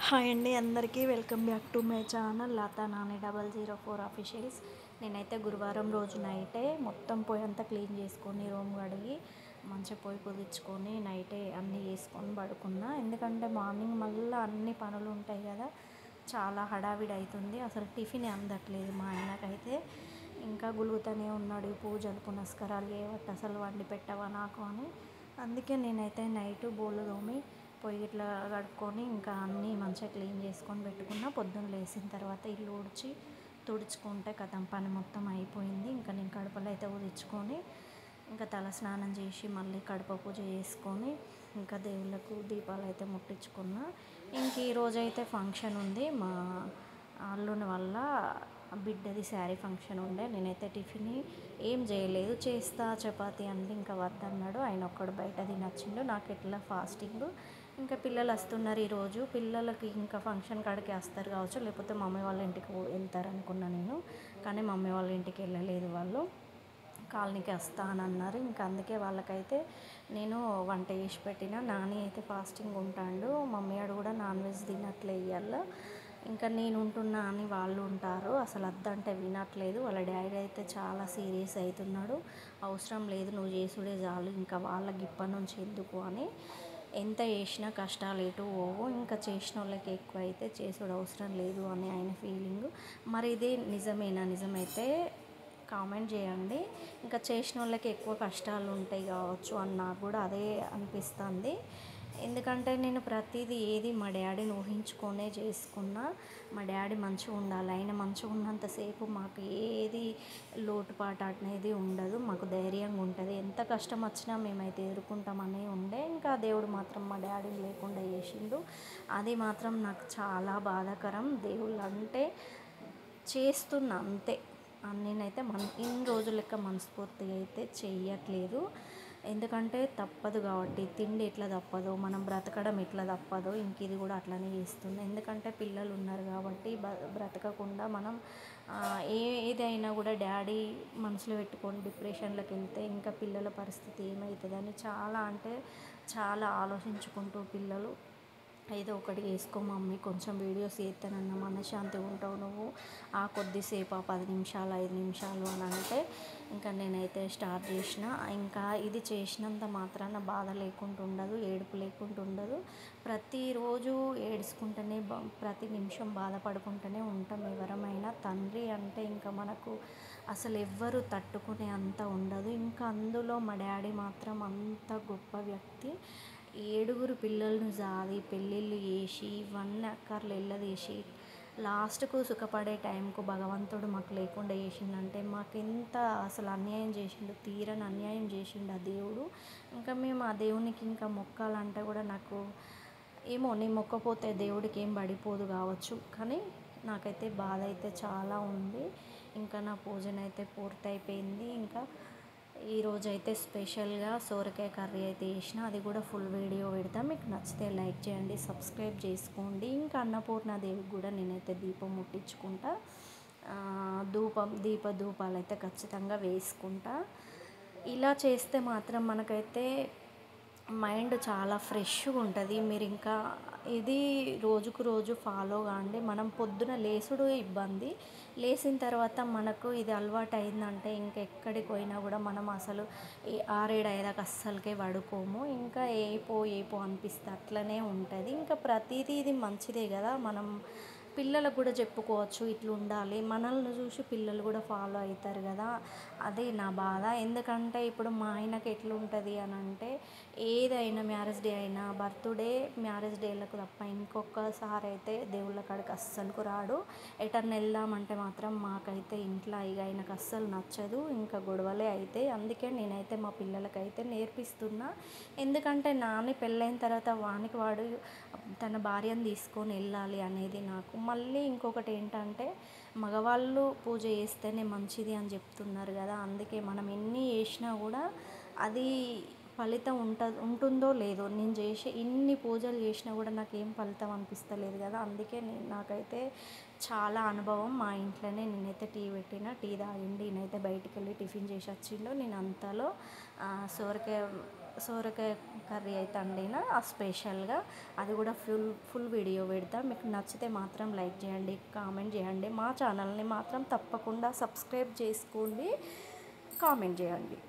Hi అండి, అందరికీ welcome back to my channel Latha Nani 004 officials. నేనైతే గురువారం రోజు నైటే మొత్తం పొయ్యి అంతా క్లీన్ చేసుకొని రూమ్ కడిగి మంచిగా పొయ్యి కుదిర్చుకొని నైటే అన్నీ చేసుకొని పడుకున్నా. ఎందుకంటే మార్నింగ్ మళ్ళీ అన్ని పనులు ఉంటాయి కదా, చాలా హడావిడి అవుతుంది. అసలు టిఫిన్ అందట్లేదు మా ఆయనకైతే. ఇంకా గులుగుతూనే ఉన్నాడు, ఈ పూజలు పునస్కారాలు చేయబట్టి అసలు వండి పెట్టవా నాకు అని. అందుకే నేనైతే నైట్ బోళ్ళు తోమి పొయ్యి ఇట్లా కడుక్కొని ఇంకా అన్నీ మంచిగా క్లీన్ చేసుకొని పెట్టుకున్న. పొద్దున్న లేచిన తర్వాత ఇల్లు ఊడ్చి తుడుచుకుంటే కథం పని మొత్తం అయిపోయింది. ఇంకా నేను కడపలు అయితే ఉదించుకొని ఇంకా తల స్నానం చేసి మళ్ళీ కడప పూజ చేసుకొని ఇంకా దేవుళ్ళకు దీపాలు అయితే ముట్టించుకున్నా. ఇంక ఈరోజైతే ఫంక్షన్ ఉంది, మా అల్లుని వల్ల బిడ్డది శారీ ఫంక్షన్ ఉండే. నేనైతే టిఫిన్ ఏం చేయలేదు, చేస్తా చపాతీ అంటే ఇంకా వద్దన్నాడు. ఆయన ఒక్కడు బయట తినొచ్చిండు, నాకు ఎట్లా ఫాస్టింగ్. ఇంకా పిల్లలు వస్తున్నారు ఈరోజు, పిల్లలకి ఇంకా ఫంక్షన్ కాడికి వస్తారు కావచ్చు, లేకపోతే మమ్మీ వాళ్ళ ఇంటికి వెళ్తారు అనుకున్నా నేను. కానీ మమ్మీ వాళ్ళ ఇంటికి వెళ్ళలేదు, వాళ్ళు కాలనీకి వస్తా అని అన్నారు. ఇంకా అందుకే వాళ్ళకైతే నేను వంట చేసి పెట్టిన. నాని అయితే ఫాస్టింగ్ ఉంటాడు, మమ్మీ ఆడు కూడా నాన్ వెజ్ తినట్లే ఇయ్యాల. ఇంకా నేను ఉంటున్నా అని వాళ్ళు ఉంటారు, అసలు వద్దంటే వినట్లేదు. వాళ్ళ డాడీ అయితే చాలా సీరియస్ అవుతున్నాడు, అవసరం లేదు నువ్వు చేసుడే చాలు, ఇంకా వాళ్ళకి ఇప్పటి నుంచి ఎందుకు అని. ఎంత చేసినా కష్టాలు ఎటు పోవు, ఇంకా చేసిన వాళ్ళకి ఎక్కువ అయితే చేసుడు అవసరం లేదు అని ఆయన ఫీలింగ్. మరి ఇది నిజమేనా? నిజమైతే కామెంట్ చేయండి. ఇంకా చేసిన వాళ్ళకి ఎక్కువ కష్టాలు ఉంటాయి కావచ్చు అని నాకు కూడా అదే అనిపిస్తుంది. ఎందుకంటే నేను ప్రతిదీ ఏది మా డాడీని ఊహించుకొనే చేసుకున్నా. మా డాడీ మంచిగా ఉండాలి, ఆయన మంచిగా ఉన్నంతసేపు మాకు ఏది లోటుపాటు అనేది ఉండదు, మాకు ధైర్యంగా ఉంటుంది. ఎంత కష్టం వచ్చినా మేమైతే ఎదుర్కొంటామని ఉండే. ఇంకా దేవుడు మాత్రం మా డాడీని లేకుండా చేసిండు, అది మాత్రం నాకు చాలా బాధాకరం. దేవుళ్ళు అంటే చేస్తున్నా అంతే, నేనైతే ఇన్ని రోజుల లెక్క మనస్ఫూర్తిగా అయితే చెయ్యట్లేదు. ఎందుకంటే తప్పదు కాబట్టి, తిండి ఎట్లా తప్పదో మనం బ్రతకడం ఎట్లా తప్పదో ఇంక ఇది కూడా అట్లనే చేస్తుంది. ఎందుకంటే పిల్లలు ఉన్నారు కాబట్టి బ్రతకకుండా మనం ఏదైనా కూడా డాడీ మనసులో పెట్టుకొని డిప్రెషన్లోకి వెళ్తే ఇంకా పిల్లల పరిస్థితి ఏమవుతుందని చాలా అంటే చాలా ఆలోచించుకుంటూ పిల్లలు ఏదో ఒకటి వేసుకో మమ్మీ, కొంచెం వీడియోస్ చేస్తానన్న మనశ్శాంతిగా ఉంటావు నువ్వు, ఆ కొద్దిసేపు ఆ 10 నిమిషాలు 5 నిమిషాలు అని అంటే ఇంకా నేనైతే స్టార్ట్ చేసిన. ఇంకా ఇది చేసినంత మాత్రాన బాధ లేకుండా ఉండదు, ఏడుపు లేకుండా ఉండదు. ప్రతిరోజు ఏడుచుకుంటూనే ప్రతి నిమిషం బాధపడుకుంటూనే ఉంటాం ఎవరమైనా. తండ్రి అంటే ఇంకా మనకు అసలు ఎవ్వరు తట్టుకునే అంత ఉండదు. ఇంకా అందులో మా డాడీ మాత్రం అంత గొప్ప వ్యక్తి. 7 పిల్లలను సాది పెళ్ళిళ్ళు చేసి ఇవన్నీ అక్కర్లు వెళ్ళదీసి లాస్ట్కు సుఖపడే టైంకు భగవంతుడు మాకు లేకుండా చేసిండంటే మాకు ఎంత అసలు అన్యాయం చేసిండు, తీరని అన్యాయం చేసిండు ఆ దేవుడు. ఇంకా మేము ఆ దేవునికి ఇంకా మొక్కాలంటే కూడా నాకు ఏమో, నేను మొక్కపోతే దేవుడికి ఏం పడిపోదు కావచ్చు, కానీ నాకైతే బాధ అయితే చాలా ఉంది. ఇంకా నా పూజనైతే పూర్తయిపోయింది. ఇంకా ఈరోజైతే స్పెషల్గా సోరకాయ కర్రీ అయితే చేసిన, అది కూడా ఫుల్ వీడియో పెడతా. మీకు నచ్చితే లైక్ చేయండి, సబ్స్క్రైబ్ చేసుకోండి. ఇంకా అన్నపూర్ణాదేవికి కూడా నేనైతే దీపం ముట్టించుకుంటా, ధూపాలు అయితే ఖచ్చితంగా వేసుకుంటా. ఇలా చేస్తే మాత్రం మనకైతే మైండ్ చాలా ఫ్రెష్గా ఉంటుంది. మీరు ఇంకా ఇది రోజుకు రోజు ఫాలో కాండి. మనం పొద్దున లేసుడు ఇబ్బంది, లేచిన తర్వాత మనకు ఇది అలవాటు అయిందంటే ఇంకెక్కడికి పోయినా కూడా మనం అసలు 6-7 అస్సలకే పడుకోము. ఇంకా ఏపో అనిపిస్తే అట్లనే ఉంటుంది. ఇంకా ప్రతిదీ ఇది మంచిదే కదా, మనం పిల్లలకు కూడా చెప్పుకోవచ్చు ఇట్లా ఉండాలి, మనల్ని చూసి పిల్లలు కూడా ఫాలో అవుతారు కదా. అదే నా బాధ. ఎందుకంటే ఇప్పుడు మా ఆయనకి ఎట్లుంటుంది అని అంటే, ఏదైనా మ్యారేజ్ డే అయినా బర్త్డే మ్యారేజ్ డేలకు తప్ప ఇంకొకసారి అయితే దేవుళ్ళ కాడికి అస్సలకు రాడు. ఎటన్నా వెళ్దామంటే మాత్రం మాకైతే ఇంట్లో ఇక ఆయనకు అస్సలు నచ్చదు, ఇంకా గొడవలే అయితే. అందుకే నేనైతే మా పిల్లలకైతే నేర్పిస్తున్నా. ఎందుకంటే నాని పెళ్ళైన తర్వాత వానికి వాడు తన భార్యను తీసుకొని వెళ్ళాలి అనేది నాకు. మళ్ళీ ఇంకొకటి ఏంటంటే, మగవాళ్ళు పూజ చేస్తేనే మంచిది అని చెప్తున్నారు కదా, అందుకే మనం ఎన్ని చేసినా కూడా అది ఫలితం ఉంటుందో లేదో. నేను చేసే ఇన్ని పూజలు చేసినా కూడా నాకు ఏం ఫలితం అనిపిస్తలేదు కదా. అందుకే నాకైతే చాలా అనుభవం. మా ఇంట్లోనే నేనైతే టీ పెట్టిన, టీ తాగిండి, నేనైతే బయటికి వెళ్ళి టిఫిన్ చేసి వచ్చిండు. నేను అంతలో సోరకాయ సోరకాయ కర్రీ అయితే వండిన స్పెషల్గా. అది కూడా ఫుల్ వీడియో పెడతా. మీకు నచ్చితే మాత్రం లైక్ చేయండి, కామెంట్ చేయండి. మా ఛానల్ని మాత్రం తప్పకుండా సబ్స్క్రైబ్ చేసుకోండి, కామెంట్ చేయండి.